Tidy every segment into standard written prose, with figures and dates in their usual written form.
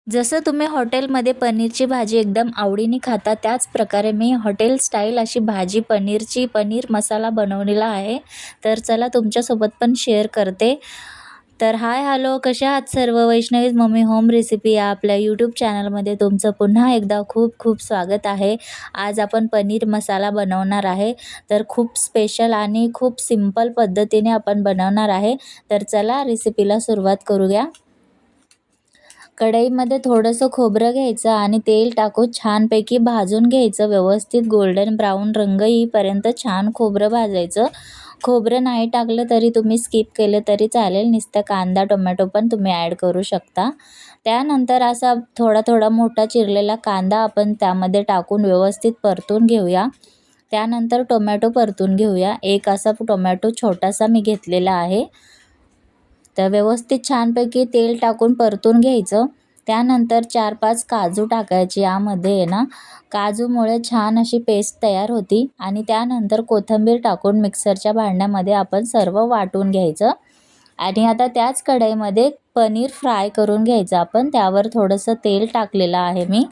जसं तुम्ही हॉटेलमध्ये पनीरची भाजी एकदम आवडीने खाता, त्याच प्रकारे मी हॉटेल स्टाईल अशी भाजी पनीर मसाला बनवलेला आहे. तर चला तुमच्यासोबत पण शेअर करते. तर हाय हॅलो, कशा आहात सर्व? वैष्णवीज मम्मी होम रेसिपी या आपल्या यूट्यूब चॅनलमध्ये तुमचं पुन्हा एकदा खूप खूप स्वागत आहे. आज आपण पनीर मसाला बनवणार आहे. तर खूप स्पेशल आणि खूप सिंपल पद्धतीने आपण बनवणार आहे. तर चला रेसिपीला सुरुवात करूया. कढईमध्ये थोडंसं खोबरं घ्यायचं आणि तेल टाकून छानपैकी भाजून घ्यायचं. व्यवस्थित गोल्डन ब्राऊन रंग येईपर्यंत छान खोबरं भाजायचं. खोबरं नाही टाकलं तरी तुम्ही स्किप केलं तरी चालेल. नुसतं कांदा टोमॅटो पण तुम्ही ॲड करू शकता. त्यानंतर असा थोडा थोडा मोठा चिरलेला कांदा आपण त्यामध्ये टाकून व्यवस्थित परतून घेऊया. त्यानंतर टोमॅटो परतून घेऊया. एक असा टोमॅटो छोटासा मी घेतलेला आहे. तर व्यवस्थित छानपैकी तेल टाकून परतून घ्यायचं. त्यानंतर 4-5 काजू टाकायचे. यामध्ये आहे ना, काजूमुळे छान अशी पेस्ट तयार होती. आणि त्यानंतर कोथिंबीर टाकून मिक्सरच्या भांड्यामध्ये आपण सर्व वाटून घ्यायचं. आणि आता त्याच कढईमध्ये पनीर फ्राय करून घ्यायचं आपण. त्यावर थोडंसं तेल टाकलेलं आहे मी.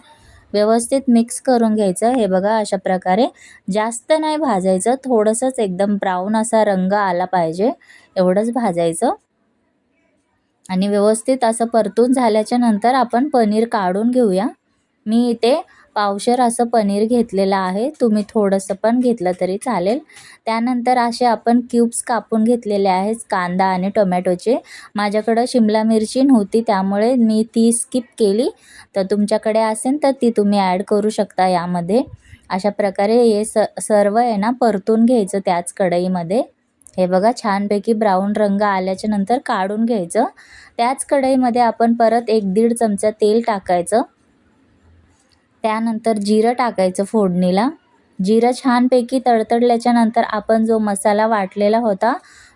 व्यवस्थित मिक्स करून घ्यायचं. हे बघा अशा प्रकारे जास्त नाही भाजायचं, थोडंसंच एकदम ब्राऊन असा रंग आला पाहिजे एवढंच भाजायचं. आणि व्यवस्थित असं परतून झाल्याच्या नंतर आपण पनीर काढून घेऊया. मी इथे पावशेर असं पनीर घेतलेलं आहे. तुम्ही थोडंसं पण घेतलं तरी चालेल. त्यानंतर असे आपण क्यूब्स कापून घेतलेले आहेत कांदा आणि टोमॅटोचे. माझ्याकडं शिमला मिरची नव्हती त्यामुळे मी ती स्किप केली. तर तुमच्याकडे असेल तर ती तुम्ही ॲड करू शकता यामध्ये. अशा प्रकारे हे सर्व आहे ना परतून घ्यायचं त्याच कढईमध्ये. हे बघा छानपैकी ब्राऊन रंग आल्याच्या नंतर काढून घ्यायचं. त्याच कढईमध्ये आपण परत 1-1.5 चमचा तेल टाकायचं. त्यानंतर जिरं टाकायचं फोडणीला. जिरं छानपैकी तडतडल्याच्या नंतर आपण जो मसाला वाटलेला होता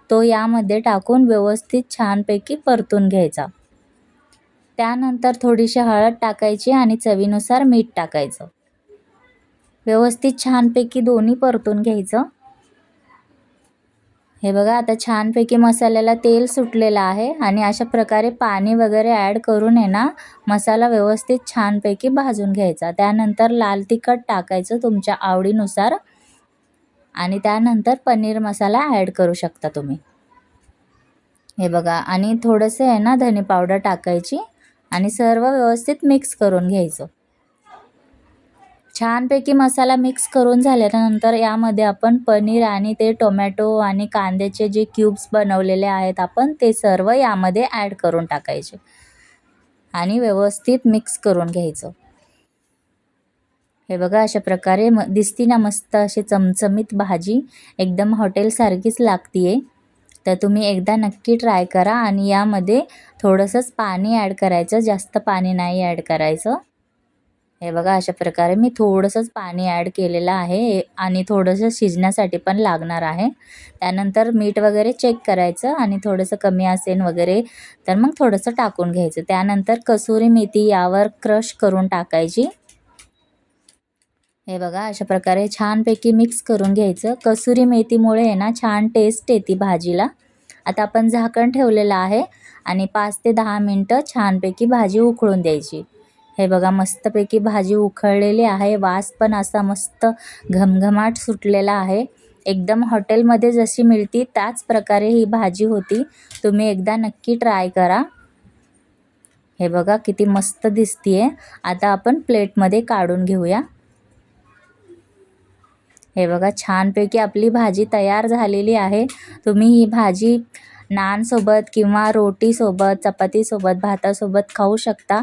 तो यामध्ये टाकून व्यवस्थित छानपैकी परतून घ्यायचा. त्यानंतर थोडीशी हळद टाकायची आणि चवीनुसार मीठ टाकायचं. व्यवस्थित छानपैकी दोन्ही परतून घ्यायचं. हे बघा आता छानपैकी मसाल्याला तेल सुटलेलं आहे. आणि अशा प्रकारे पाणी वगैरे ॲड करून आहे ना, मसाला व्यवस्थित छानपैकी भाजून घ्यायचा. त्यानंतर लाल तिखट टाकायचं तुमच्या आवडीनुसार. आणि त्यानंतर पनीर मसाला ॲड करू शकता तुम्ही. हे बघा आणि थोडंसं आहे ना धने पावडर टाकायची. आणि सर्व व्यवस्थित मिक्स करून घ्यायचं. छानपैकी मसाला मिक्स करून झाल्यानंतर यामध्ये आपण पनीर आणि ते टोमॅटो आणि कांद्याचे जे क्यूब्स बनवलेले आहेत आपण ते सर्व यामध्ये ॲड करून टाकायचे. आणि व्यवस्थित मिक्स करून घ्यायचं. हे बघा अशा प्रकारे दिसती ना मस्त अशी चमचमीत भाजी. एकदम हॉटेलसारखीच लागते. तर तुम्ही एकदा नक्की ट्राय करा. आणि यामध्ये थोडंसंच पाणी ॲड करायचं, जास्त पाणी नाही ॲड करायचं. हे बघा अशा प्रकारे मी थोडंसंच पाणी ॲड केलेलं आहे. आणि थोडंसं शिजण्यासाठी पण लागणार आहे. त्यानंतर मीठ वगैरे चेक करायचं आणि थोडंसं कमी असेल वगैरे तर मग थोडंसं टाकून घ्यायचं. त्यानंतर कसुरी मेथी यावर क्रश करून टाकायची. हे बघा अशा प्रकारे छानपैकी मिक्स करून घ्यायचं. कसुरी मेथीमुळे आहे ना छान टेस्ट येते भाजीला. आता आपण झाकण ठेवलेलं आहे आणि 5 ते 10 मिनटं छानपैकी भाजी उकळून द्यायची. हे बघा मस्तपैकी भाजी उकळलेली आहे. वास पण असा मस्त घमघमाट सुटलेला आहे. एकदम हॉटेलमध्ये जशी मिळती त्याच प्रकारे ही भाजी होती. तुम्ही एकदा नक्की ट्राय करा. हे बघा किती मस्त दिसतीये. आता आपण प्लेटमध्ये काढून घेऊया. हे बघा छानपैकी आपली भाजी तयार झालेली आहे. तुम्ही ही भाजी नानसोबत किंवा रोटीसोबत, चपातीसोबत, भातासोबत खाऊ शकता.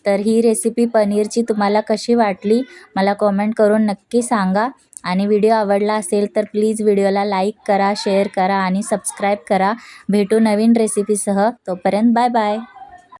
तर ही रेसिपी पनीरची तुम्हाला कशी वाटली मला कॉमेंट करून नक्की सांगा. आणि व्हिडिओ आवडला असेल तर प्लीज व्हिडिओला लाईक करा, शेअर करा आणि सबस्क्राईब करा. भेटू नवीन रेसिपीसह. तोपर्यंत बाय बाय.